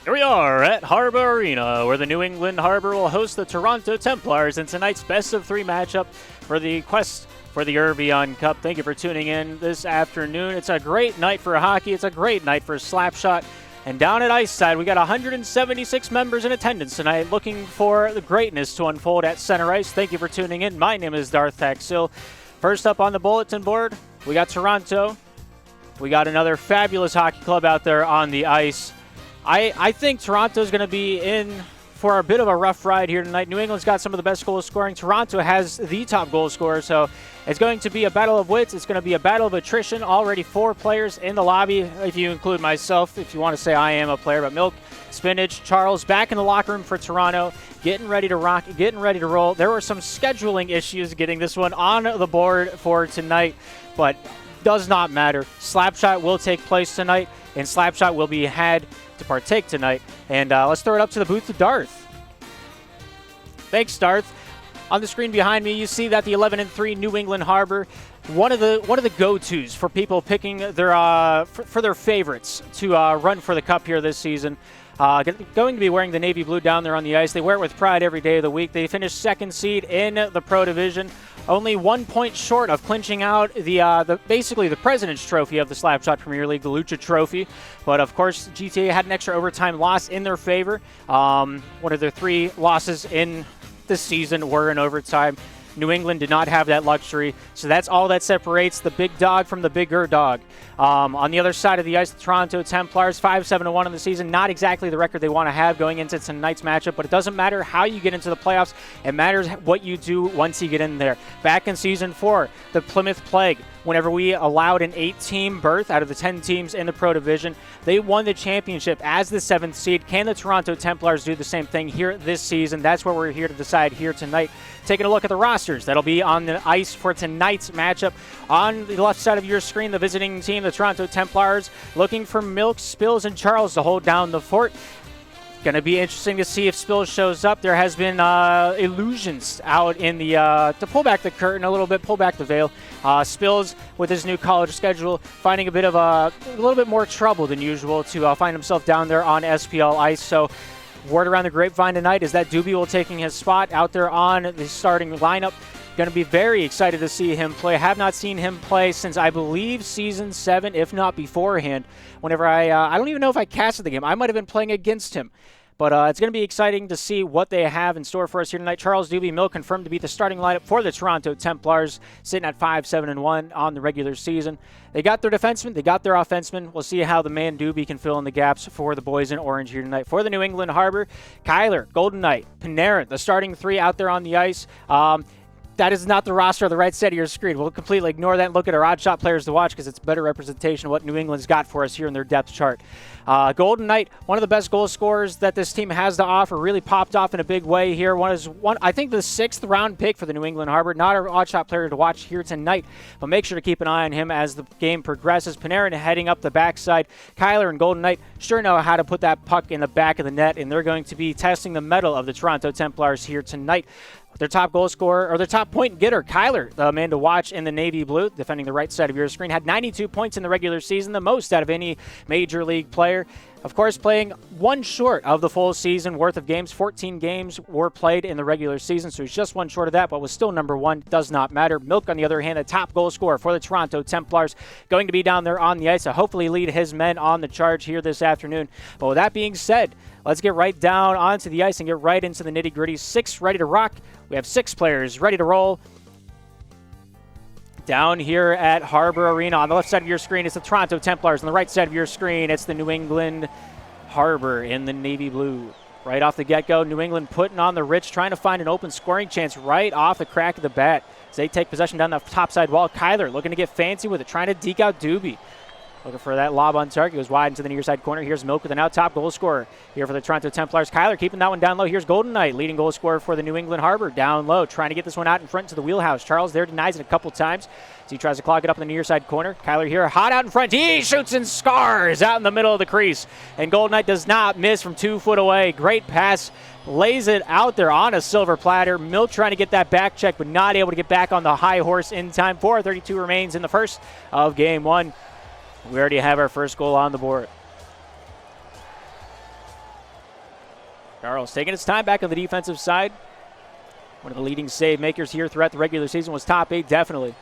Here we are at Harbor Arena, where the New England Harbor will host the Toronto Templars in tonight's best-of-3 matchup for the quest for the Erveon Cup. Thank you for tuning in this afternoon. It's a great night for hockey. It's a great night for Slapshot. And down at Ice Side, we got 176 members in attendance tonight, looking for the greatness to unfold at Center Ice. Thank you for tuning in. My name is Darth Taxil. First up on the bulletin board, we got Toronto. We got another fabulous hockey club out there on the ice. I think Toronto's going to be in for a bit of a rough ride here tonight. New England's got some of the best goal scoring. Toronto has the top goal scorer, so it's going to be a battle of wits. It's going to be a battle of attrition. Already 4 players in the lobby, if you include myself, if you want to say I am a player. But Milk, Spinach, Charles back in the locker room for Toronto, getting ready to rock, getting ready to roll. There were some scheduling issues getting this one on the board for tonight, but does not matter. Slapshot will take place tonight, and Slapshot will be had to partake tonight. And let's throw it up to the booth to Darth. Thanks, Darth. On the screen behind me, you see that the 11-3 New England Harbor, one of the go-tos for people picking their for their favorites to run for the cup here this season. Going to be wearing the navy blue down there on the ice. They wear it with pride every day of the week. They finished 2nd seed in the Pro Division, only 1 point short of clinching out the basically the President's Trophy of the Slapshot Premier League, the Lucha Trophy. But of course, GTA had an extra overtime loss in their favor. One of their 3 losses in this season were in overtime. New England did not have that luxury, so that's all that separates the big dog from the bigger dog. On the other side of the ice, the Toronto Templars, 5-7-1 in the season. Not exactly the record they want to have going into tonight's matchup, but it doesn't matter how you get into the playoffs. It matters what you do once you get in there. Back in Season 4, the Plymouth Plague, whenever we allowed an 8-team berth out of the 10 teams in the Pro Division, they won the championship as the 7th seed. Can the Toronto Templars do the same thing here this season? That's what we're here to decide here tonight. Taking a look at the rosters that'll be on the ice for tonight's matchup. On the left side of your screen, the visiting team, the Toronto Templars, looking for Milk, Spills, and Charles to hold down the fort. Going to be interesting to see if Spills shows up. There has been illusions out in the to pull back the curtain a little bit, pull back the veil. Spills, with his new college schedule, finding a little bit more trouble than usual to find himself down there on SPL ice. So word around the grapevine tonight is that Doobie will taking his spot out there on the starting lineup. Going to be very excited to see him play. Have not seen him play since, I believe, Season 7, if not beforehand. Whenever I don't even know if I casted the game. I might have been playing against him. But it's going to be exciting to see what they have in store for us here tonight. Charles Doobie Milk confirmed to be the starting lineup for the Toronto Templars, sitting at 5-7-1 on the regular season. They got their defensemen, they got their offensemen. We'll see how the man Doobie can fill in the gaps for the boys in orange here tonight. For the New England Harbor, Kyler, Golden Knight, Panarin, the starting 3 out there on the ice. That is not the roster on the right side of your screen. We'll completely ignore that and look at our odd shot players to watch because it's better representation of what New England's got for us here in their depth chart. Golden Knight, one of the best goal scorers that this team has to offer, really popped off in a big way here. I think the 6th round pick for the New England Harbor. Not an odd shot player to watch here tonight, but make sure to keep an eye on him as the game progresses. Panarin heading up the backside. Kyler and Golden Knight sure know how to put that puck in the back of the net, and they're going to be testing the mettle of the Toronto Templars here tonight. Their top goal scorer, or their top point getter, Kyler, the man to watch in the navy blue, defending the right side of your screen, had 92 points in the regular season, the most out of any major league player. Of course, playing 1 short of the full season worth of games. 14 games were played in the regular season, so he's just 1 short of that, but was still number 1. Does not matter. Milk, on the other hand, the top goal scorer for the Toronto Templars, going to be down there on the ice to hopefully lead his men on the charge here this afternoon. But with that being said, let's get right down onto the ice and get right into the nitty-gritty. 6 ready to rock. We have 6 players ready to roll. Down here at Harbor Arena, on the left side of your screen, it's the Toronto Templars. On the right side of your screen, it's the New England Harbor in the navy blue. Right off the get-go, New England putting on the Rich, trying to find an open scoring chance right off the crack of the bat. As they take possession down the top side wall, Kyler looking to get fancy with it, trying to deke out Doobie. Looking for that lob on target. Goes wide into the near side corner. Here's Milk with an out-top goal scorer here for the Toronto Templars. Kyler keeping that one down low. Here's Golden Knight, leading goal scorer for the New England Harbor. Down low, trying to get this one out in front to the wheelhouse. Charles there denies it a couple times as he tries to clog it up in the near side corner. Kyler here, hot out in front. He shoots and scars out in the middle of the crease. And Golden Knight does not miss from 2 foot away. Great pass. Lays it out there on a silver platter. Milk trying to get that back check, but not able to get back on the high horse in time. 4:32 remains in the first of game 1. We already have our first goal on the board. Charles taking his time back on the defensive side. One of the leading save makers here throughout the regular season, was top 8 definitely.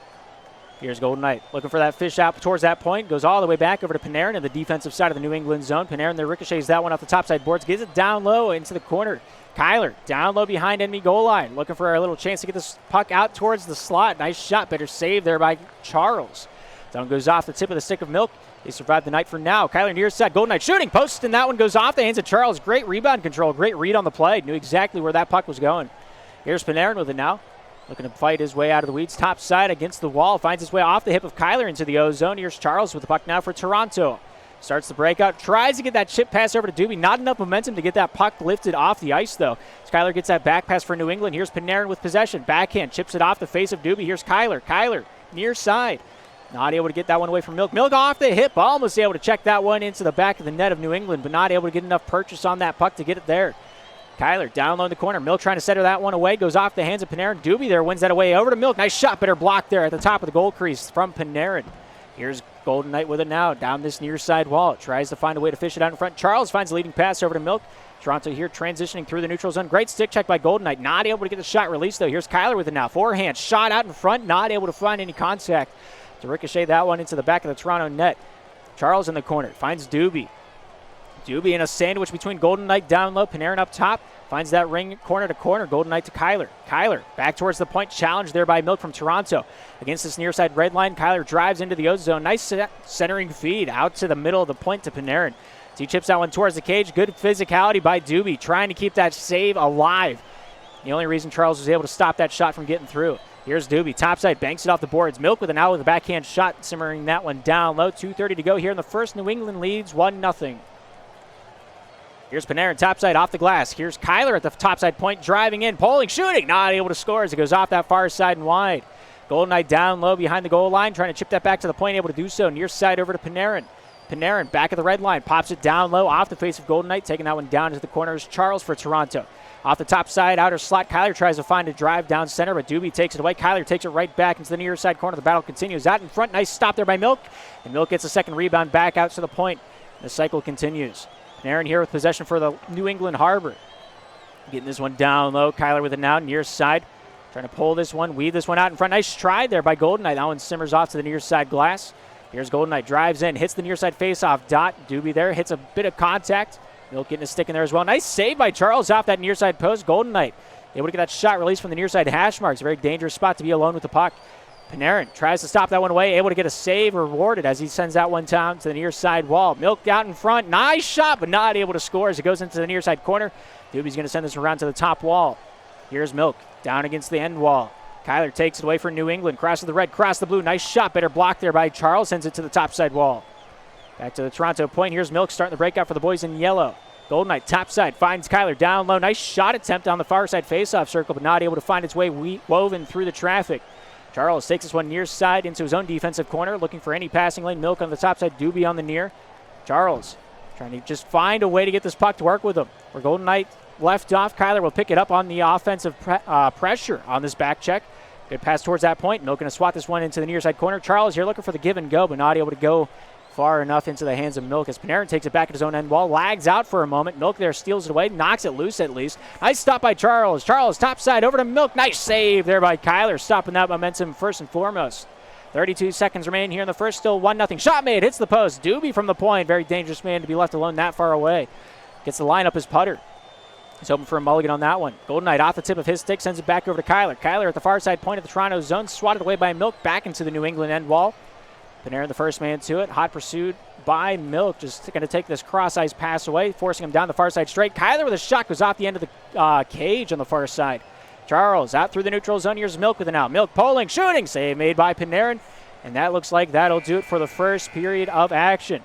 Here's Golden Knight looking for that fish out towards that point. Goes all the way back over to Panarin in the defensive side of the New England zone. Panarin there ricochets that one off the top side boards. Gets it down low into the corner. Kyler down low behind enemy goal line. Looking for a little chance to get this puck out towards the slot. Nice shot. Better save there by Charles. Down goes off the tip of the stick of Milk. They survived the night for now. Kyler near side. Golden Knight shooting. Post, and that one goes off the hands of Charles. Great rebound control. Great read on the play. Knew exactly where that puck was going. Here's Panarin with it now. Looking to fight his way out of the weeds. Top side against the wall. Finds his way off the hip of Kyler into the O-zone. Here's Charles with the puck now for Toronto. Starts the breakout. Tries to get that chip pass over to Doobie. Not enough momentum to get that puck lifted off the ice, though. Skyler gets that back pass for New England. Here's Panarin with possession. Backhand. Chips it off the face of Doobie. Here's Kyler. Kyler near side. Not able to get that one away from Milk. Milk off the hip. Almost able to check that one into the back of the net of New England, but not able to get enough purchase on that puck to get it there. Kyler down low in the corner. Milk trying to center that one away. Goes off the hands of Panarin. Doobie there wins that away over to Milk. Nice shot. Better block there at the top of the goal crease from Panarin. Here's Golden Knight with it now. Down this near side wall. Tries to find a way to fish it out in front. Charles finds the leading pass over to Milk. Toronto here transitioning through the neutral zone. Great stick check by Golden Knight. Not able to get the shot released, though. Here's Kyler with it now. Forehand. Shot out in front. Not able to find any contact to ricochet that one into the back of the Toronto net. Charles in the corner. Finds Doobie. Doobie in a sandwich between Golden Knight down low. Panarin up top. Finds that ring corner to corner. Golden Knight to Kyler. Kyler back towards the point. Challenged there by Milk from Toronto. Against this near side red line, Kyler drives into the O-zone. Nice centering feed out to the middle of the point to Panarin. He chips that one towards the cage. Good physicality by Doobie. Trying to keep that save alive. The only reason Charles was able to stop that shot from getting through. Here's Doobie. Topside banks it off the boards. Milk with an out with a backhand shot. Simmering that one down low. 2:30 to go here in the first. New England leads 1-0. Here's Panarin, topside off the glass. Here's Kyler at the topside point, driving in, pulling, shooting. Not able to score as it goes off that far side and wide. Golden Knight down low behind the goal line, trying to chip that back to the point, able to do so. Near side over to Panarin. Panarin back at the red line, pops it down low off the face of Golden Knight, taking that one down into the corners. Charles for Toronto. Off the top side, outer slot, Kyler tries to find a drive down center, but Doobie takes it away. Kyler takes it right back into the near side corner. The battle continues. Out in front, nice stop there by Milk. And Milk gets a second rebound back out to the point. The cycle continues. Panarin here with possession for the New England Harbor. Getting this one down low. Kyler with it now, near side. Trying to pull this one, weave this one out in front. Nice stride there by Golden Knight. That one simmers off to the near side glass. Here's Golden Knight, drives in, hits the near side face-off dot. Doobie there, hits a bit of contact. Milk getting a stick in there as well. Nice save by Charles off that near side post. Golden Knight able to get that shot released from the near side hash marks. A very dangerous spot to be alone with the puck. Panarin tries to stop that one away, able to get a save rewarded as he sends that one down to the near side wall. Milk out in front, nice shot, but not able to score as it goes into the near side corner. Doobie's going to send this around to the top wall. Here's Milk down against the end wall. Kyler takes it away for New England. Crosses the red, cross the blue. Nice shot, better block there by Charles. Sends it to the top side wall. Back to the Toronto point. Here's Milk starting the breakout for the boys in yellow. Golden Knight top side finds Kyler down low. Nice shot attempt on the far side faceoff circle, but not able to find its way woven through the traffic. Charles takes this one near side into his own defensive corner, looking for any passing lane. Milk on the top side, Doobie on the near. Charles trying to just find a way to get this puck to work with him. Where Golden Knight left off, Kyler will pick it up on the offensive pressure on this back check. Good pass towards that point. Milk going to swat this one into the near side corner. Charles here looking for the give and go, but not able to go far enough into the hands of Milk as Panarin takes it back at his own end wall. Lags out for a moment. Milk there steals it away, knocks it loose at least. Nice stop by Charles. Charles top side over to Milk. Nice save there by Kyler, stopping that momentum first and foremost. 32 seconds remain here in the first, still 1-0. Shot made, hits the post. Doobie from the point. Very dangerous man to be left alone that far away. Gets the line up his putter. He's hoping for a mulligan on that one. Golden Knight off the tip of his stick, sends it back over to Kyler. Kyler at the far side point of the Toronto zone, swatted away by Milk, back into the New England end wall. Panarin the first man to it. Hot pursued by Milk. Just going to take this cross-ice pass away, forcing him down the far side straight. Kyler with a shot goes off the end of the cage on the far side. Charles out through the neutral zone. Here's Milk with it now. Milk polling, shooting. Save made by Panarin. And that looks like that'll do it for the first period of action.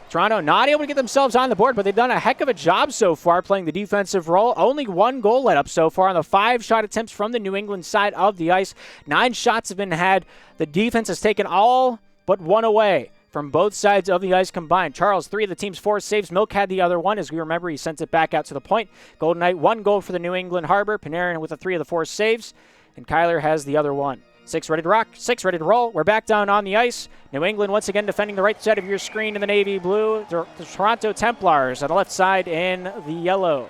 Toronto not able to get themselves on the board, but they've done a heck of a job so far playing the defensive role. Only one goal let up so far on the 5 shot attempts from the New England side of the ice. 9 shots have been had. The defense has taken all but one away from both sides of the ice combined. Charles, 3 of the team's 4 saves. Milk had the other one. As we remember, he sent it back out to the point. Golden Knight, 1 goal for the New England Harbor. Panarin with the 3 of the 4 saves. And Kyler has the other one. 6 ready to rock, 6 ready to roll. We're back down on the ice. New England once again defending the right side of your screen in the navy blue. The Toronto Templars on the left side in the yellow.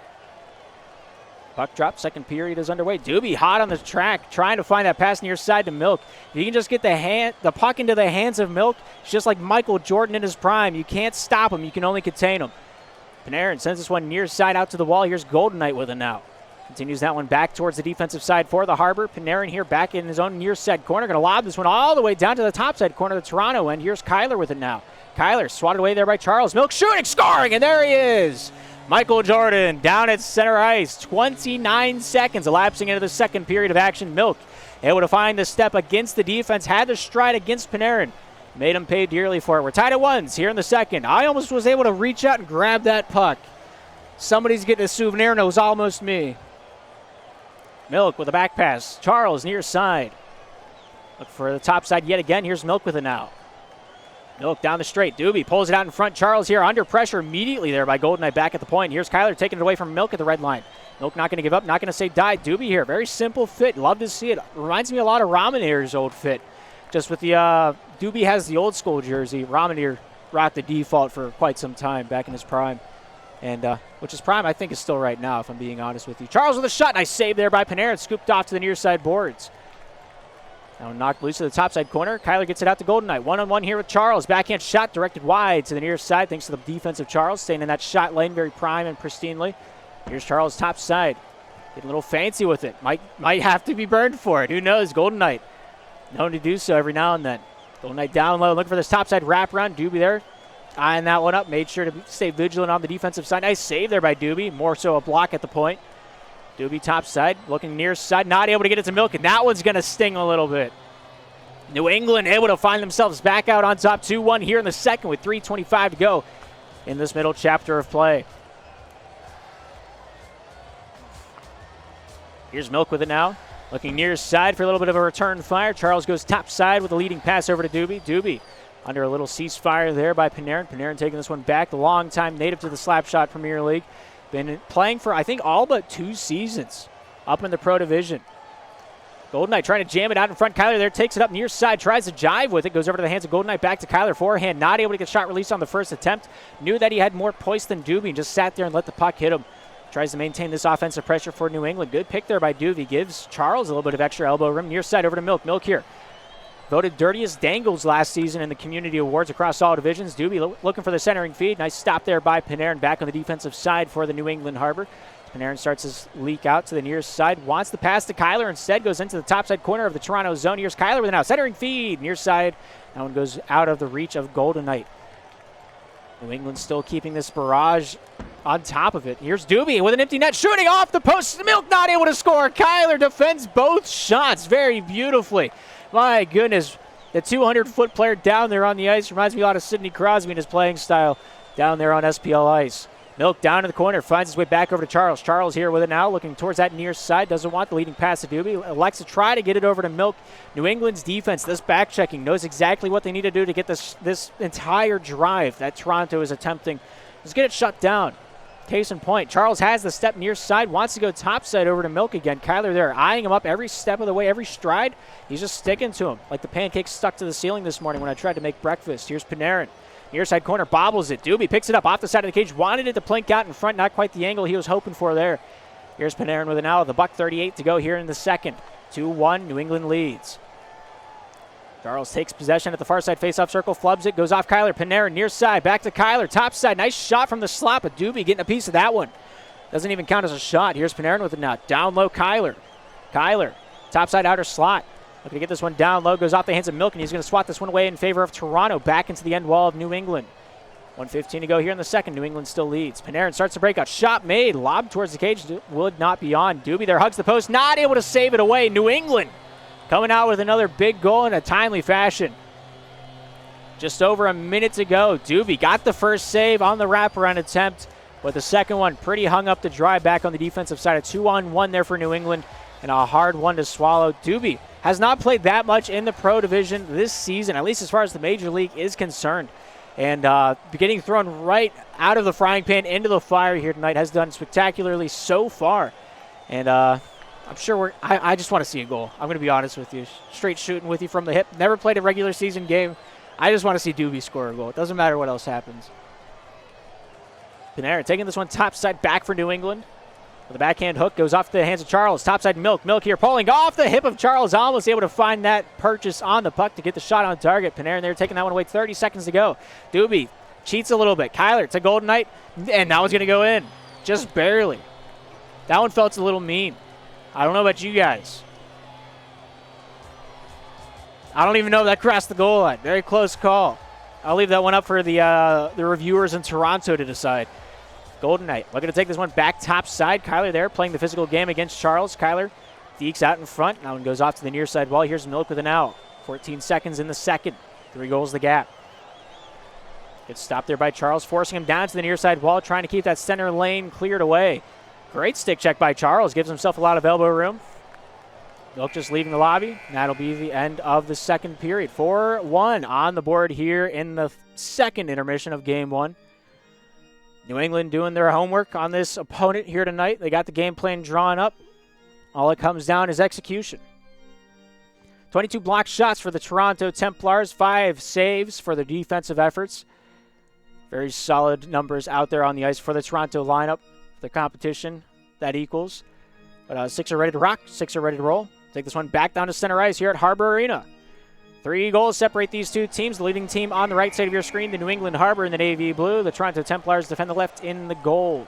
Puck drop, second period is underway. Doobie hot on the track, trying to find that pass near side to Milk. If you can just get the puck into the hands of Milk, it's just like Michael Jordan in his prime. You can't stop him, you can only contain him. Panarin sends this one near side out to the wall. Here's Golden Knight with it now. Continues that one back towards the defensive side for the Harbor. Panarin here back in his own near side corner. Going to lob this one all the way down to the top side corner of the Toronto end. Here's Kyler with it now. Kyler swatted away there by Charles. Milk shooting, scoring, and there he is. Michael Jordan down at center ice. 29 seconds elapsing into the second period of action. Milk able to find the step against the defense. Had the stride against Panarin. Made him pay dearly for it. We're tied at ones here in the second. I almost was able to reach out and grab that puck. Somebody's getting a souvenir, and it was almost me. Milk with a back pass. Charles near side. Look for the top side yet again. Here's Milk with it now. Milk down the straight. Doobie pulls it out in front. Charles here under pressure immediately there by Golden Knight back at the point. Here's Kyler taking it away from Milk at the red line. Milk not going to give up, not going to say die. Doobie here, very simple fit. Love to see it. Reminds me a lot of Ramonier's old fit. Just with the, Doobie has the old school jersey. Ramonier rocked the default for quite some time back in his prime. And which is prime, I think, is still right now, if I'm being honest with you. Charles with a shot. Nice save there by Panarin. Scooped off to the near side boards. Now knocked loose to the top side corner. Kyler gets it out to Golden Knight. One-on-one here with Charles. Backhand shot directed wide to the near side thanks to the defense of Charles. Staying in that shot lane very prime and pristinely. Here's Charles top side. Getting a little fancy with it. Might have to be burned for it. Who knows? Golden Knight known to do so every now and then. Golden Knight down low. Looking for this top side wraparound. Doobie there. Eyeing that one up. Made sure to stay vigilant on the defensive side. Nice save there by Doobie. More so a block at the point. Doobie top side. Looking near side. Not able to get it to Milk. And that one's going to sting a little bit. New England able to find themselves back out on top 2-1 here in the second with 3:25 to go in this middle chapter of play. Here's Milk with it now. Looking near side for a little bit of a return fire. Charles goes top side with a leading pass over to Doobie. Doobie under a little ceasefire there by Panarin. Panarin taking this one back. The long-time native to the Slapshot Premier League. Been playing for, I think, all but 2 seasons up in the Pro Division. Golden Knight trying to jam it out in front. Kyler there takes it up near side, tries to jive with it, goes over to the hands of Golden Knight, back to Kyler, forehand, not able to get shot released on the first attempt. Knew that he had more poise than Doobie and just sat there and let the puck hit him. Tries to maintain this offensive pressure for New England. Good pick there by Doobie. Gives Charles a little bit of extra elbow room. Near side over to Milk. Milk here. Voted dirtiest dangles last season in the community awards across all divisions. Doobie looking for the centering feed. Nice stop there by Panarin back on the defensive side for the New England Harbor. Panarin starts his leak out to the near side. Wants the pass to Kyler. Instead goes into the top side corner of the Toronto zone. Here's Kyler with it now. Centering feed. Near side. That one goes out of the reach of Golden Knight. New England still keeping this barrage on top of it. Here's Doobie with an empty net. Shooting off the post. Milk not able to score. Kyler defends both shots very beautifully. My goodness. The 200-foot player down there on the ice reminds me a lot of Sidney Crosby in his playing style down there on SPL ice. Milk down in the corner, finds his way back over to Charles. Charles here with it now, looking towards that near side. Doesn't want the leading pass to Doobie. Elects to try to get it over to Milk. New England's defense, this back-checking, knows exactly what they need to do to get this entire drive that Toronto is attempting. Let's get it shut down. Case in point, Charles has the step near side, wants to go top side over to Milk again. Kyler there, eyeing him up every step of the way, every stride. He's just sticking to him like the pancakes stuck to the ceiling this morning when I tried to make breakfast. Here's Panarin. Near side corner, bobbles it. Doobie picks it up off the side of the cage. Wanted it to plink out in front. Not quite the angle he was hoping for there. Here's Panarin with it now. The $1:38 to go here in the second. 2-1, New England leads. Charles takes possession at the far side face-off circle. Flubs it. Goes off Kyler. Panarin near side. Back to Kyler. Top side. Nice shot from the slot, but Doobie getting a piece of that one. Doesn't even count as a shot. Here's Panarin with it now. Down low, Kyler. Kyler. Top side outer slot. Looking to get this one down low, goes off the hands of Milk, and he's going to swat this one away in favor of Toronto, back into the end wall of New England. 1:15 to go here in the second. New England still leads. Panarin starts the breakout. Shot made. Lob towards the cage. Would not be on. Doobie there hugs the post. Not able to save it away. New England coming out with another big goal in a timely fashion. Just over a minute to go. Doobie got the first save on the wraparound attempt, but the second one pretty hung up to dry back on the defensive side. A 2-on-1 there for New England, and a hard one to swallow. Doobie has not played that much in the Pro Division this season, at least as far as the Major League is concerned. And getting thrown right out of the frying pan into the fire here tonight has done spectacularly so far. And I'm sure I just want to see a goal. I'm going to be honest with you. Straight shooting with you from the hip. Never played a regular season game. I just want to see Doobie score a goal. It doesn't matter what else happens. Panarin taking this one top side back for New England. The backhand hook goes off the hands of Charles. Topside Milk. Milk here pulling off the hip of Charles. Almost able to find that purchase on the puck to get the shot on target. Panarin there taking that one away. 30 seconds to go. Doobie cheats a little bit. Kyler to Golden Knight. And that one's going to go in. Just barely. That one felt a little mean. I don't know about you guys. I don't even know if that crossed the goal line. Very close call. I'll leave that one up for the reviewers in Toronto to decide. Golden Knight looking to take this one back top side. Kyler there playing the physical game against Charles. Kyler dekes out in front. That one goes off to the near side wall. Here's Milk with an out. 14 seconds in the second. 3 goals the gap. Gets stopped there by Charles, forcing him down to the near side wall, trying to keep that center lane cleared away. Great stick check by Charles. Gives himself a lot of elbow room. Milk just leaving the lobby. And that'll be the end of the second period. 4-1 on the board here in the second intermission of Game 1. New England doing their homework on this opponent here tonight. They got the game plan drawn up. All it comes down is execution. 22 blocked shots for the Toronto Templars. 5 saves for their defensive efforts. Very solid numbers out there on the ice for the Toronto lineup. The competition that equals. But 6 are ready to rock. 6 are ready to roll. Take this one back down to center ice here at Harbor Arena. 3 goals separate these two teams. The leading team on the right side of your screen, the New England Harbor in the navy blue. The Toronto Templars defend the left in the gold.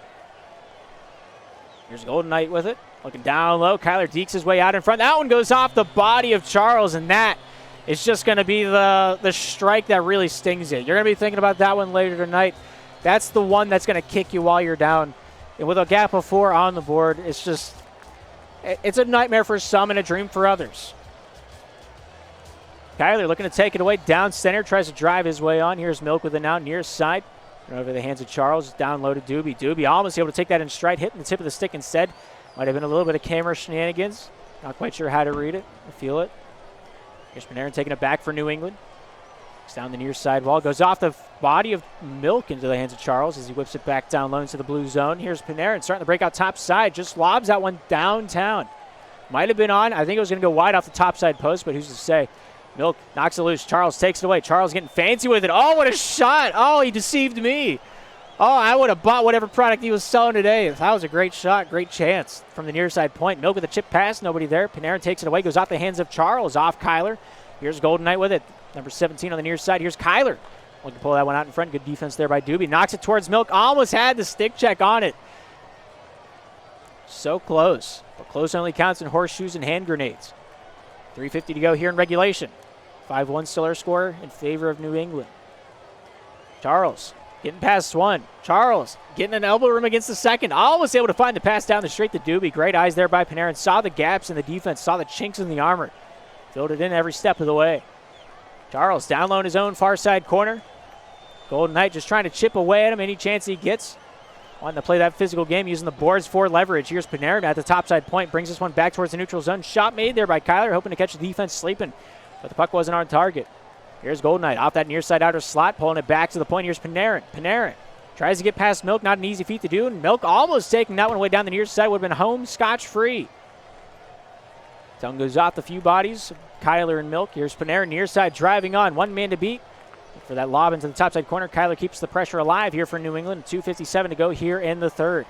Here's Golden Knight with it. Looking down low. Kyler dekes his way out in front. That one goes off the body of Charles, and that is just going to be the strike that really stings it. You're going to be thinking about that one later tonight. That's the one that's going to kick you while you're down. And with a gap of 4 on the board, it's a nightmare for some and a dream for others. Kyler looking to take it away down center, tries to drive his way on. Here's Milk with it now near side. Over the hands of Charles, down low to Doobie. Doobie almost able to take that in stride, hitting the tip of the stick instead. Might have been a little bit of camera shenanigans. Not quite sure how to read it or feel it. Here's Panarin taking it back for New England. It's down the near side wall. Goes off the body of Milk into the hands of Charles as he whips it back down low into the blue zone. Here's Panarin starting to break out top side. Just lobs that one downtown. Might have been on. I think it was going to go wide off the top side post, but who's to say? Milk knocks it loose. Charles takes it away. Charles getting fancy with it. Oh, what a shot. Oh, he deceived me. Oh, I would have bought whatever product he was selling today. That was a great shot, great chance from the near side point. Milk with a chip pass. Nobody there. Panarin takes it away. Goes off the hands of Charles. Off Kyler. Here's Golden Knight with it. Number 17 on the near side. Here's Kyler. Looking to pull that one out in front. Good defense there by Doobie. Knocks it towards Milk. Almost had the stick check on it. So close. But close only counts in horseshoes and hand grenades. 3:50 to go here in regulation. 5-1 still our score in favor of New England. Charles getting past one. Charles getting an elbow room against the second. Almost able to find the pass down the straight to Doobie. Great eyes there by Panarin. Saw the gaps in the defense. Saw the chinks in the armor. Filled it in every step of the way. Charles down low in his own far side corner. Golden Knight just trying to chip away at him any chance he gets. Wanting to play that physical game using the boards for leverage. Here's Panarin at the topside point. Brings this one back towards the neutral zone. Shot made there by Kyler, hoping to catch the defense sleeping. But the puck wasn't on target. Here's Golden Knight off that near side outer slot, pulling it back to the point. Here's Panarin. Panarin tries to get past Milk. Not an easy feat to do. And Milk almost taking that one away down the near side. Would have been home scotch-free. Tongue goes off the few bodies. Kyler and Milk. Here's Panarin near side driving on. One man to beat. For that lob into the topside corner, Kyler keeps the pressure alive here for New England. 2:57 to go here in the third.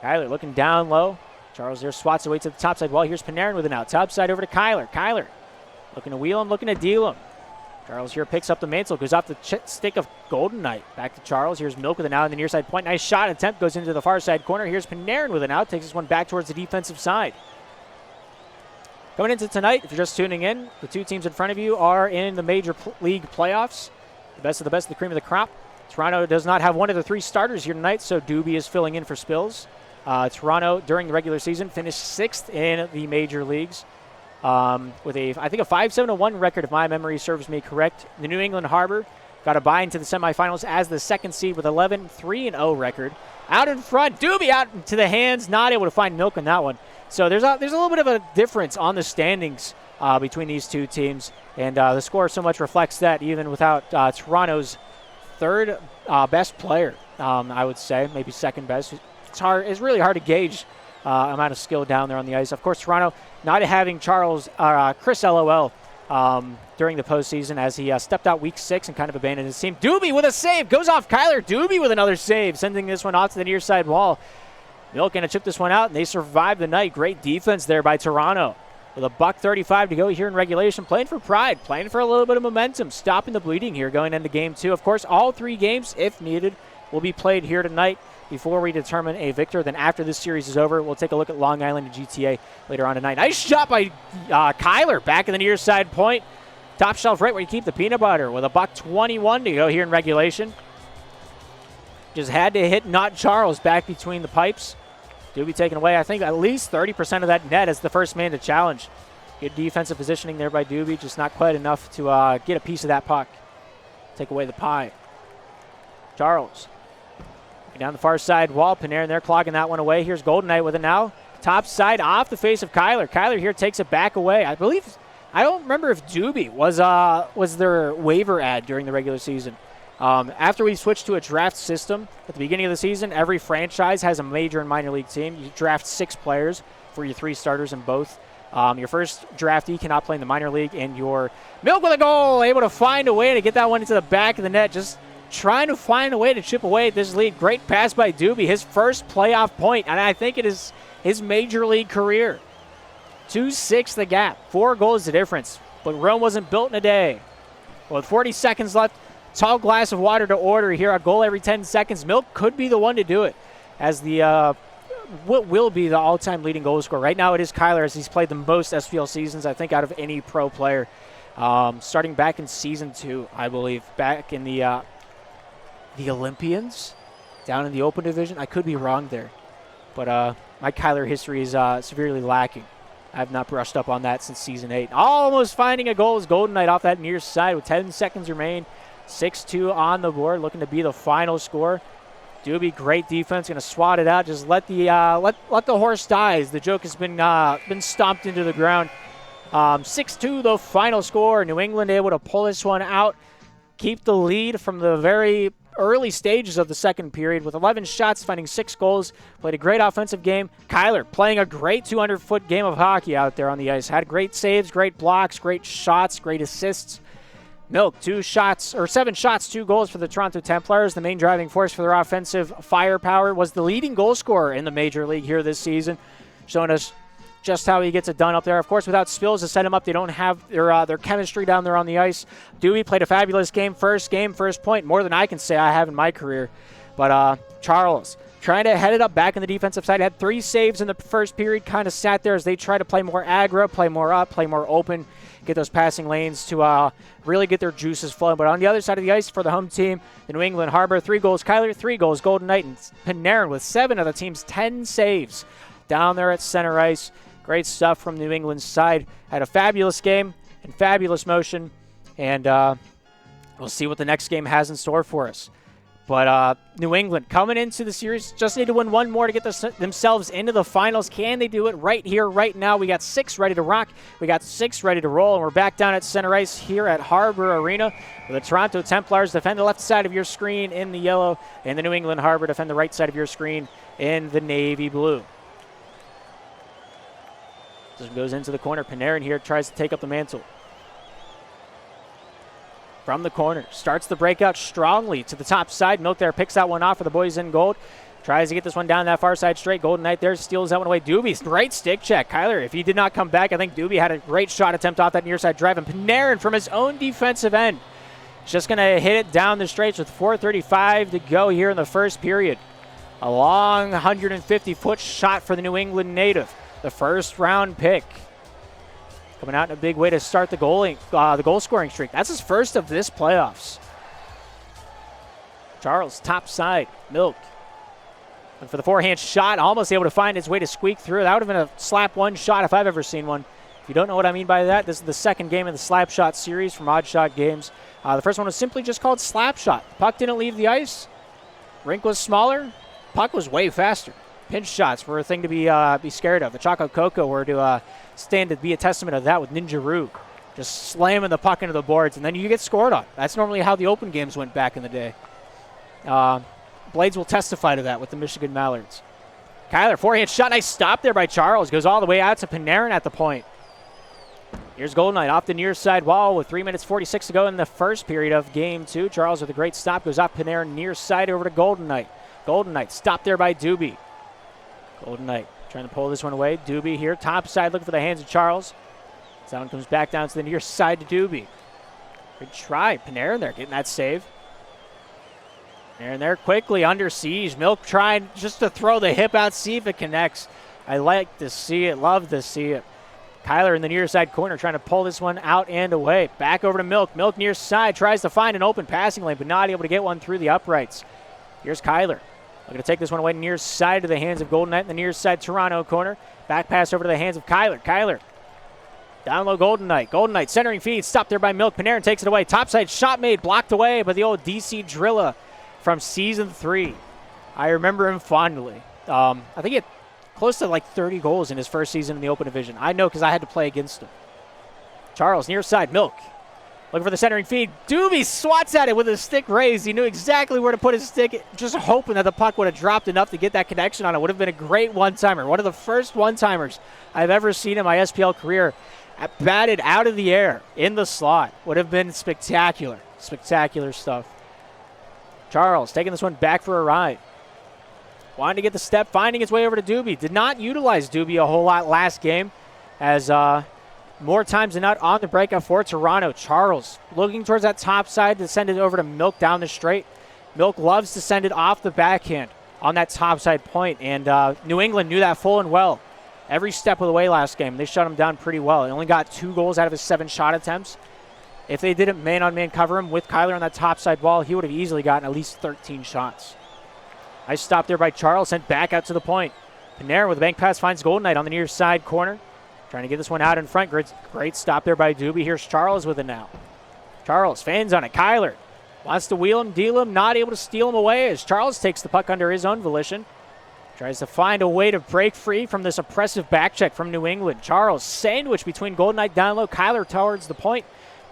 Kyler looking down low. Charles there swats away to the topside wall. Here's Panarin with an out. Topside over to Kyler. Kyler looking to wheel him, looking to deal him. Charles here picks up the mantle, goes off the stick of Golden Knight. Back to Charles. Here's Milk with an out on the near side point. Nice shot attempt, goes into the far side corner. Here's Panarin with an out, takes this one back towards the defensive side. Coming into tonight, if you're just tuning in, the two teams in front of you are in the Major League playoffs. The best of the cream of the crop. Toronto does not have one of the 3 starters here tonight, so Doobie is filling in for Spills. Toronto, during the regular season, finished 6th in the major leagues with I think a 5-7-1 record, if my memory serves me correct. The New England Harbor got a bye into the semifinals as the 2nd seed with 11-3-0 record. Out in front, Doobie out into the hands, not able to find Milk on that one. So there's a little bit of a difference on the standings between these two teams, and the score so much reflects that, even without Toronto's 3rd best player, I would say, maybe 2nd best. It's really hard to gauge amount of skill down there on the ice. Of course, Toronto not having Chris LOL during the postseason as he stepped out week 6 and kind of abandoned his team. Doobie with a save, goes off Kyler. Doobie with another save, sending this one off to the near side wall. Milk going to chip this one out, and they survive the night. Great defense there by Toronto. With a $1:35 to go here in regulation. Playing for pride, playing for a little bit of momentum, stopping the bleeding here going into game 2. Of course, all 3 games, if needed, will be played here tonight before we determine a victor. Then after this series is over, we'll take a look at Long Island and GTA later on tonight. Nice shot by Kyler back in the near side point. Top shelf right where you keep the peanut butter with a $1:21 to go here in regulation. Just had to hit Not Charles back between the pipes. Doobie taken away, I think, at least 30% of that net as the first man to challenge. Good defensive positioning there by Doobie, just not quite enough to get a piece of that puck. Take away the pie. Charles. Down the far side wall, Panarin there clogging that one away. Here's Golden Knight with it now. Top side off the face of Kyler. Kyler here takes it back away. I don't remember if Doobie was their waiver ad during the regular season. After we switched to a draft system at the beginning of the season, every franchise has a major and minor league team. You draft 6 players for your 3 starters in both. Your first draftee cannot play in the minor league, and your Milk with a goal, able to find a way to get that one into the back of the net, just trying to find a way to chip away at this lead. Great pass by Doobie, his first playoff point, and I think it is his major league career. 2-6 the gap, 4 goals the difference, but Rome wasn't built in a day. With 40 seconds left, tall glass of water to order here. A goal every 10 seconds. Milk could be the one to do it as what will be the all-time leading goal scorer. Right now it is Kyler, as he's played the most SPL seasons, I think, out of any pro player. Starting back in Season 2, I believe. Back in the Olympians, down in the Open Division. I could be wrong there. But my Kyler history is severely lacking. I have not brushed up on that since Season 8. Almost finding a goal is Golden Knight off that near side with 10 seconds remain. 6-2 on the board, looking to be the final score. Doobie, great defense, going to swat it out. Just let the horse die, as the joke has been stomped into the ground. 6-2, the final score. New England able to pull this one out, keep the lead from the very early stages of the second period with 11 shots, finding 6 goals. Played a great offensive game. Kyler playing a great 200-foot game of hockey out there on the ice. Had great saves, great blocks, great shots, great assists. Milk, 7 shots, 2 goals for the Toronto Templars. The main driving force for their offensive firepower, was the leading goal scorer in the Major League here this season, showing us just how he gets it done up there. Of course, without Spills to set him up, they don't have their chemistry down there on the ice. Dewey played a fabulous game, first point, more than I can say I have in my career. But Charles, trying to head it up back in the defensive side, had 3 saves in the first period, kind of sat there as they try to play more aggro, play more up, play more open, get those passing lanes to really get their juices flowing. But on the other side of the ice for the home team, the New England Harbor, 3 goals Kyler, 3 goals Golden Knight, and Panarin with 7 of the team's 10 saves down there at center ice. Great stuff from New England's side. Had a fabulous game and fabulous motion, and we'll see what the next game has in store for us. But New England coming into the series just need to win 1 more to get themselves into the finals. Can they do it right here, right now? We got 6 ready to rock. We got 6 ready to roll, and we're back down at center ice here at Harbor Arena. The Toronto Templars defend the left side of your screen in the yellow, and the New England Harbor defend the right side of your screen in the navy blue. This goes into the corner. Panarin here tries to take up the mantle. From the corner, starts the breakout strongly to the top side. Milk there picks that one off for the boys in gold. Tries to get this one down that far side straight. Golden Knight there steals that one away. Doobie, great stick check. Kyler, if he did not come back, I think Doobie had a great shot attempt off that near side drive. And Panarin from his own defensive end, just going to hit it down the straights with 4:35 to go here in the first period. A long 150-foot shot for the New England native. The first round pick. Coming out in a big way to start the goal scoring streak. That's his first of this playoffs. Charles, top side, Milk. And for the forehand shot, almost able to find his way to squeak through. That would have been a slap one shot if I've ever seen one. If you don't know what I mean by that, this is the second game in the slap shot series from Odd Shot Games. The first one was simply just called slap shot. Puck didn't leave the ice. Rink was smaller. Puck was way faster. Pinch shots were a thing to be scared of. The Choco Coco were to stand to be a testament of that with Ninja Roo. Just slamming the puck into the boards, and then you get scored on. That's normally how the open games went back in the day. Blades will testify to that with the Michigan Mallards. Kyler, forehand shot. Nice stop there by Charles. Goes all the way out to Panarin at the point. Here's Golden Knight off the near side wall with 3 minutes 46 to go in the first period of game 2. Charles with a great stop. Goes off Panarin near side over to Golden Knight. Golden Knight stopped there by Doobie. Golden Knight trying to pull this one away. Doobie here, top side, looking for the hands of Charles. That one comes back down to the near side to Doobie. Good try. Panarin there getting that save. Panarin there quickly under siege. Milk trying just to throw the hip out, see if it connects. I like to see it, love to see it. Kyler in the near side corner trying to pull this one out and away. Back over to Milk. Milk near side tries to find an open passing lane, but not able to get one through the uprights. Here's Kyler. Looking to take this one away near side to the hands of Golden Knight in the near side Toronto corner. Back pass over to the hands of Kyler. Kyler down low Golden Knight. Golden Knight centering feed. Stopped there by Milk. Panarin takes it away. Topside shot made. Blocked away by the old DC Drilla from Season 3. I remember him fondly. I think he had close to like 30 goals in his first season in the Open Division. I know because I had to play against him. Charles near side. Milk looking for the centering feed. Doobie swats at it with his stick raised. He knew exactly where to put his stick, just hoping that the puck would have dropped enough to get that connection on it. Would have been a great one-timer. One of the first one-timers I've ever seen in my SPL career. Batted out of the air in the slot. Would have been spectacular. Spectacular stuff. Charles taking this one back for a ride. Wanting to get the step, finding its way over to Doobie. Did not utilize Doobie a whole lot last game, as more times than not on the breakout for Toronto. Charles looking towards that top side to send it over to Milk down the straight. Milk loves to send it off the backhand on that top side point, and New England knew that full and well. Every step of the way last game, they shut him down pretty well. He only got 2 goals out of his 7 shot attempts. If they didn't man-on-man cover him with Kyler on that top side wall, he would have easily gotten at least 13 shots. Nice stop there by Charles, sent back out to the point. Panarin with a bank pass finds Golden Knight on the near side corner. Trying to get this one out in front. Great stop there by Doobie. Here's Charles with it now. Charles fans on it. Kyler wants to wheel him, deal him, not able to steal him away as Charles takes the puck under his own volition. Tries to find a way to break free from this oppressive back check from New England. Charles sandwiched between Golden Knight down low. Kyler towards the point.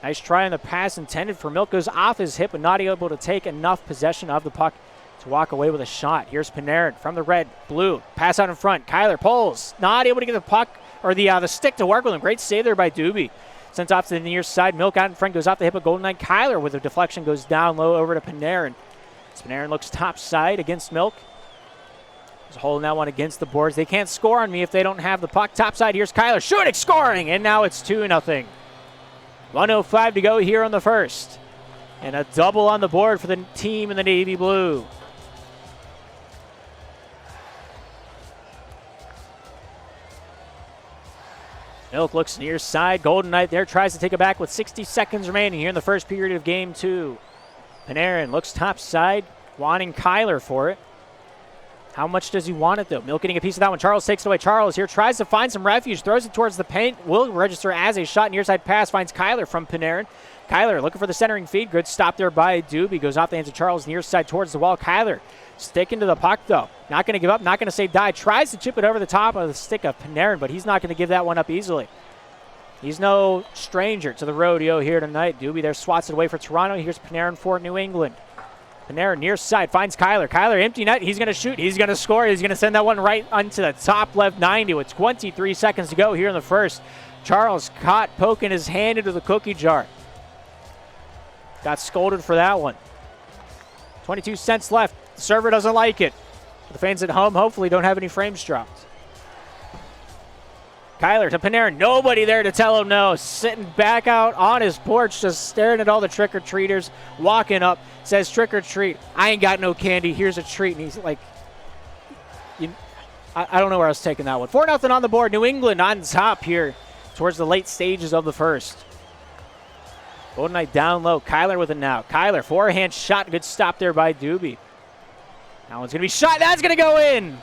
Nice try on the pass intended for Milk. Goes off his hip, but not able to take enough possession of the puck to walk away with a shot. Here's Panarin from the red, blue. Pass out in front. Kyler pulls. Not able to get the puck or the stick to work with him. Great save there by Doobie. Sent off to the near side. Milk out in front. Goes off the hip of Golden Knight. Kyler with a deflection goes down low over to Panarin. As Panarin looks top side against Milk. He's holding that one against the boards. They can't score on me if they don't have the puck. Top side. Here's Kyler shooting, scoring, and now it's 2-0. 1:05 to go here on the first. And a double on the board for the team in the navy blue. Milk looks near side. Golden Knight there tries to take it back with 60 seconds remaining here in the first period of game 2. Panarin looks top side, wanting Kyler for it. How much does he want it, though? Milk getting a piece of that one. Charles takes it away. Charles here tries to find some refuge, throws it towards the paint, will register as a shot. Near side pass finds Kyler from Panarin. Kyler looking for the centering feed. Good stop there by Doobie. Goes off the hands of Charles near side towards the wall. Kyler sticking to the puck, though. Not going to give up, not going to say die. Tries to chip it over the top of the stick of Panarin, but he's not going to give that one up easily. He's no stranger to the rodeo here tonight. Doobie there swats it away for Toronto. Here's Panarin for New England. Panarin near side finds Kyler. Kyler empty net. He's going to shoot. He's going to score. He's going to send that one right onto the top left 90 with 23 seconds to go here in the first. Charles caught poking his hand into the cookie jar. Got scolded for that one. 22 cents left. The server doesn't like it. The fans at home hopefully don't have any frames dropped. Kyler to Panarin. Nobody there to tell him no. Sitting back out on his porch, just staring at all the trick-or-treaters. Walking up, says trick-or-treat. I ain't got no candy. Here's a treat. And he's like, I don't know where I was taking that one. 4-0 on the board. New England on top here towards the late stages of the first. Golden Knight down low. Kyler with it now. Kyler, forehand shot. Good stop there by Doobie. That one's going to be shot. That's going to go in.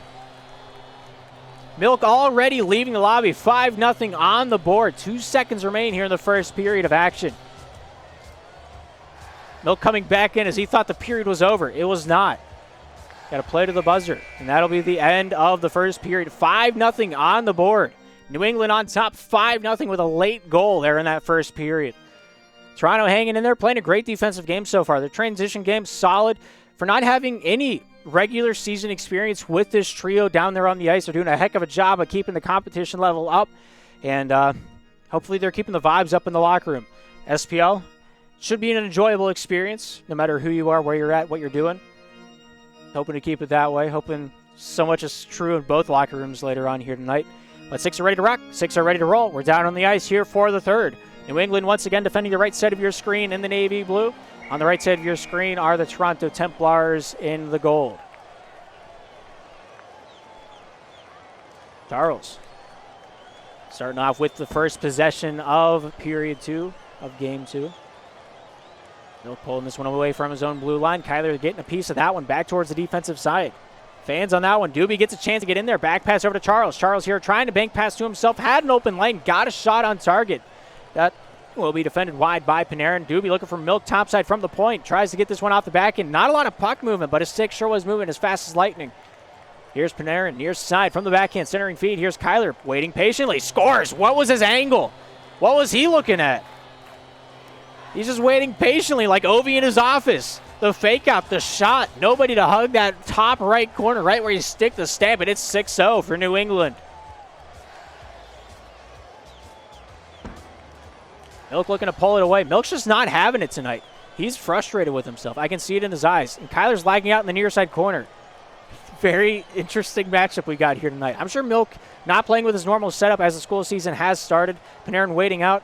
Milk already leaving the lobby. 5-0 on the board. 2 seconds remain here in the first period of action. Milk coming back in as he thought the period was over. It was not. Got to play to the buzzer. And that'll be the end of the first period. 5-0 on the board. New England on top 5-0 with a late goal there in that first period. Toronto hanging in there, playing a great defensive game so far. Their transition game solid. For not having any regular season experience with this trio down there on the ice, they're doing a heck of a job of keeping the competition level up. And hopefully they're keeping the vibes up in the locker room. SPL should be an enjoyable experience, no matter who you are, where you're at, what you're doing. Hoping to keep it that way. Hoping So much is true in both locker rooms later on here tonight. But 6 are ready to rock. 6 are ready to roll. We're down on the ice here for the third. New England once again defending the right side of your screen in the navy blue. On the right side of your screen are the Toronto Templars in the gold. Charles starting off with the first possession of period 2 of game 2. Milk pulling this one away from his own blue line. Kyler getting a piece of that one back towards the defensive side. Fans on that one. Doobie gets a chance to get in there. Back pass over to Charles. Charles here trying to bank pass to himself. Had an open lane. Got a shot on target. That will be defended wide by Panarin. Doobie looking for Milk topside from the point. Tries to get this one off the back end. Not a lot of puck movement, but his stick sure was moving as fast as lightning. Here's Panarin near side from the backhand. Centering feed. Here's Kyler waiting patiently. Scores. What was his angle? What was he looking at? He's just waiting patiently like Ovi in his office. The fake out, the shot. Nobody to hug that top right corner, right where you stick the stamp, and it's 6-0 for New England. Milk looking to pull it away. Milk's just not having it tonight. He's frustrated with himself. I can see it in his eyes. And Kyler's lagging out in the near side corner. Very interesting matchup we got here tonight. I'm sure Milk not playing with his normal setup as the school season has started. Panarin waiting out.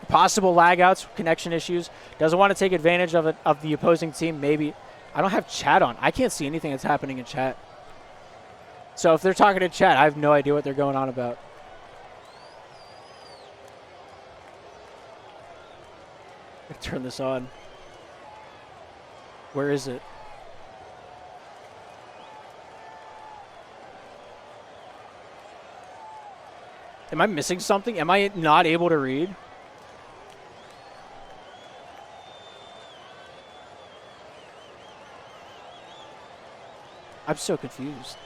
Possible lag outs, connection issues. Doesn't want to take advantage of it, of the opposing team, maybe. I don't have chat on. I can't see anything that's happening in chat. So if they're talking to chat, I have no idea what they're going on about. Turn this on. Where is it? Am I missing something? Am I not able to read? I'm so confused.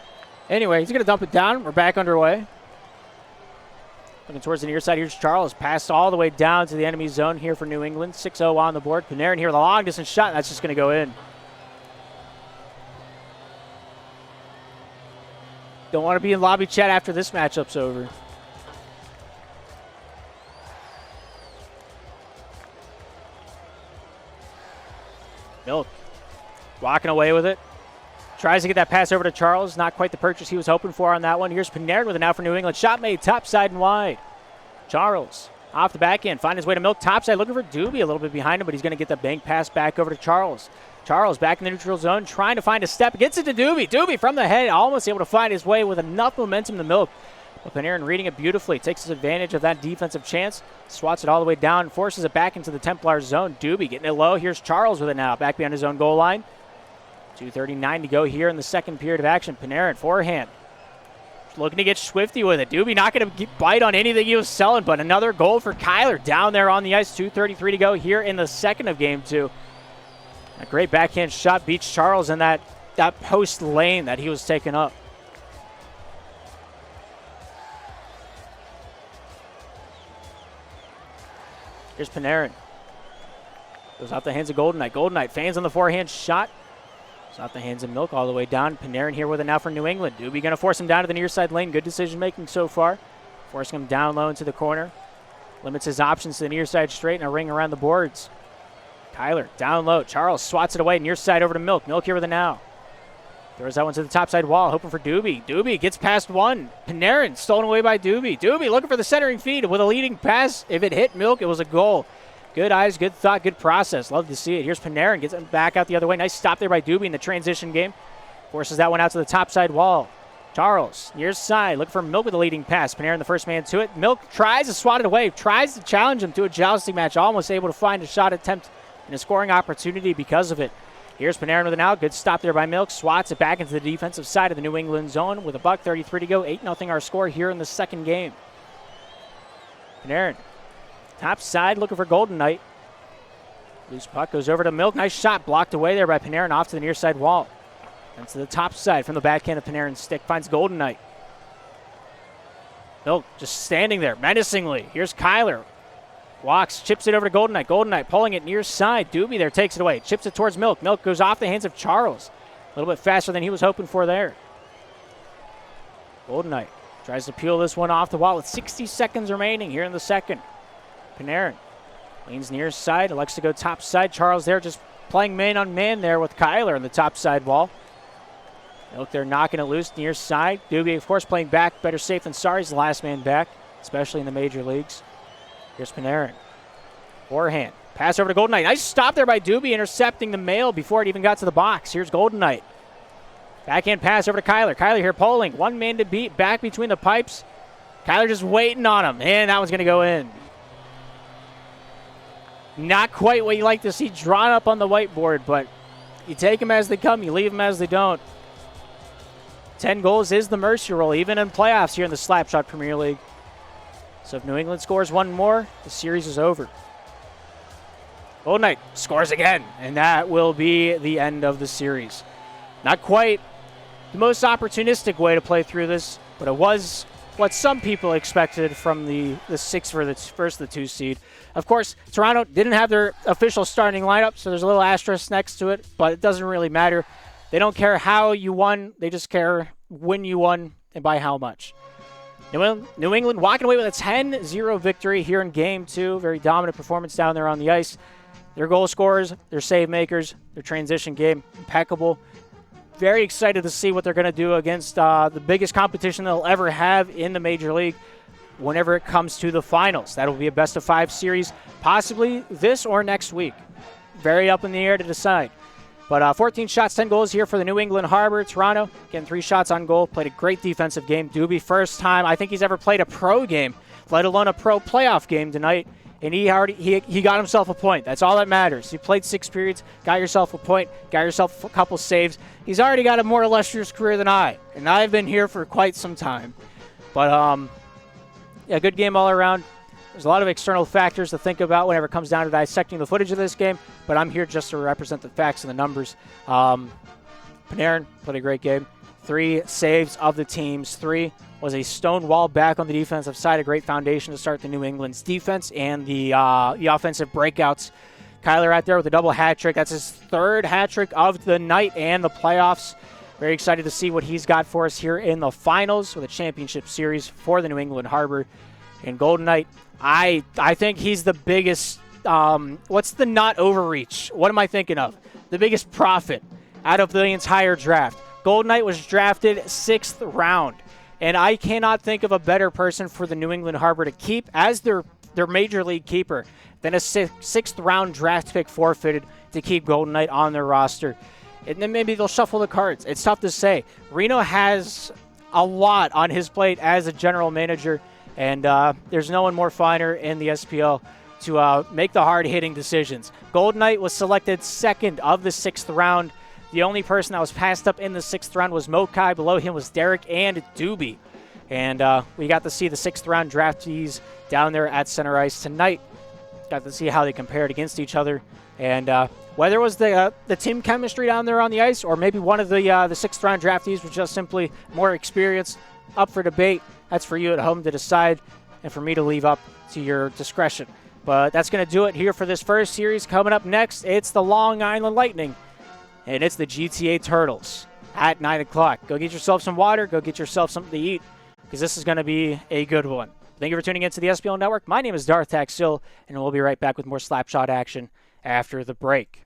Anyway, he's going to dump it down. We're back underway. Looking towards the near side. Here's Charles. Passed all the way down to the enemy zone here for New England. 6-0 on the board. Panarin here with a long distance shot. That's just going to go in. Don't want to be in lobby chat after this matchup's over. Milk walking away with it. Tries to get that pass over to Charles. Not quite the purchase he was hoping for on that one. Here's Panarin with it now for New England. Shot made topside and wide. Charles off the back end. Find his way to Milk topside. Looking for Doobie a little bit behind him, but he's going to get the bank pass back over to Charles. Charles back in the neutral zone. Trying to find a step. Gets it to Doobie. Doobie from the head. Almost able to find his way with enough momentum to Milk. But Panarin reading it beautifully. Takes advantage of that defensive chance. Swats it all the way down. Forces it back into the Templars zone. Doobie getting it low. Here's Charles with it now. Back behind his own goal line. 2:39 to go here in the second period of action. Panarin, forehand. Looking to get swifty with it. Doobie not going to bite on anything he was selling, but another goal for Kyler down there on the ice. 2:33 to go here in the second of game 2. A great backhand shot beats Charles in that post lane that he was taking up. Here's Panarin. Goes off the hands of Golden Knight. Golden Knight fans on the forehand shot. It's off the hands of Milk all the way down. Panarin here with it now for New England. Doobie going to force him down to the near side lane. Good decision making so far. Forcing him down low into the corner. Limits his options to the near side straight and a ring around the boards. Kyler down low. Charles swats it away. Near side over to Milk. Milk here with it now. Throws that one to the top side wall, hoping for Doobie. Doobie gets past one. Panarin stolen away by Doobie. Doobie looking for the centering feed with a leading pass. If it hit Milk, it was a goal. Good eyes, good thought, good process. Love to see it. Here's Panarin. Gets it back out the other way. Nice stop there by Doobie in the transition game. Forces that one out to the top side wall. Charles, near side, looking for Milk with a leading pass. Panarin the first man to it. Milk tries to swat it away. Tries to challenge him to a jousting match. Almost able to find a shot attempt and a scoring opportunity because of it. Here's Panarin with an out. Good stop there by Milk. Swats it back into the defensive side of the New England zone with $1:33 to go. 8-0 our score here in the second game. Panarin. Top side looking for Golden Knight. Loose puck goes over to Milk. Nice shot blocked away there by Panarin off to the near side wall. And to the top side from the backhand of Panarin's stick. Finds Golden Knight. Milk just standing there menacingly. Here's Kyler. Walks, chips it over to Golden Knight. Golden Knight pulling it near side. Doobie there takes it away. Chips it towards Milk. Milk goes off the hands of Charles. A little bit faster than he was hoping for there. Golden Knight tries to peel this one off the wall with 60 seconds remaining here in the second. Panarin leans near side, elects to go top side. Charles there just playing man on man there with Kyler in the top side wall. Look, they're knocking it loose near side. Doobie, of course, playing back. Better safe than sorry. He's the last man back, especially in the major leagues. Here's Panarin. Forehand. Pass over to Golden Knight. Nice stop there by Doobie, intercepting the mail before it even got to the box. Here's Golden Knight. Backhand pass over to Kyler. Kyler here polling. One man to beat. Back between the pipes. Kyler just waiting on him. And that one's going to go in. Not quite what you like to see drawn up on the whiteboard, but you take them as they come. You leave them as they don't. 10 goals is the mercy rule, even in playoffs here in the Slapshot Premier League. So if New England scores one more, the series is over. Golden Knight scores again, and that will be the end of the series. Not quite the most opportunistic way to play through this, but it was what some people expected from the six for the first of the 2 seed. Of course, Toronto didn't have their official starting lineup, so there's a little asterisk next to it, but it doesn't really matter. They don't care how you won. They just care when you won and by how much. New England walking away with a 10-0 victory here in Game 2. Very dominant performance down there on the ice. Their goal scorers, their save makers, their transition game, impeccable. Very excited to see what they're going to do against the biggest competition they'll ever have in the Major League whenever it comes to the finals. That'll be a best-of-5 series, possibly this or next week. Very up in the air to decide. But 14 shots, 10 goals here for the New England Harbor. Toronto getting 3 shots on goal. Played a great defensive game. Doobie, first time I think he's ever played a pro game, let alone a pro playoff game tonight. And he got himself a point. That's all that matters. You played 6 periods, got yourself a point, got yourself a couple saves. He's already got a more illustrious career than I, and I've been here for quite some time. But yeah, good game all around. There's a lot of external factors to think about whenever it comes down to dissecting the footage of this game, but I'm here just to represent the facts and the numbers. Panarin played a great game. 3 saves of the team's 3 was a stone wall back on the defensive side, a great foundation to start the New England's defense and the offensive breakouts. Kyler out there with a double hat trick. That's his 3rd hat trick of the night and the playoffs. Very excited to see what he's got for us here in the finals with a championship series for the New England Harbor. And Golden Knight, I think he's the biggest, what's the not overreach? What am I thinking of? The biggest profit out of the entire draft. Golden Knight was drafted 6th round. And I cannot think of a better person for the New England Harbor to keep as their major league keeper than a 6th round draft pick forfeited to keep Golden Knight on their roster. And then maybe they'll shuffle the cards. It's tough to say. Reno has a lot on his plate as a general manager, and there's no one more finer in the SPL to make the hard-hitting decisions. Golden Knight was selected 2nd of the 6th round. The only person that was passed up in the 6th round was Mokai. Below him was Derek and Doobie. And we got to see the 6th round draftees down there at center ice tonight. Got to see how they compared against each other. And whether it was the team chemistry down there on the ice or maybe one of the 6th round draftees was just simply more experienced, up for debate. That's for you at home to decide and for me to leave up to your discretion. But that's going to do it here for this first series. Coming up next, it's the Long Island Lightning. And it's the GTA Turtles at 9 o'clock. Go get yourself some water. Go get yourself something to eat because this is going to be a good one. Thank you for tuning in to the SPL Network. My name is Darth Taxil, and we'll be right back with more Slapshot action after the break.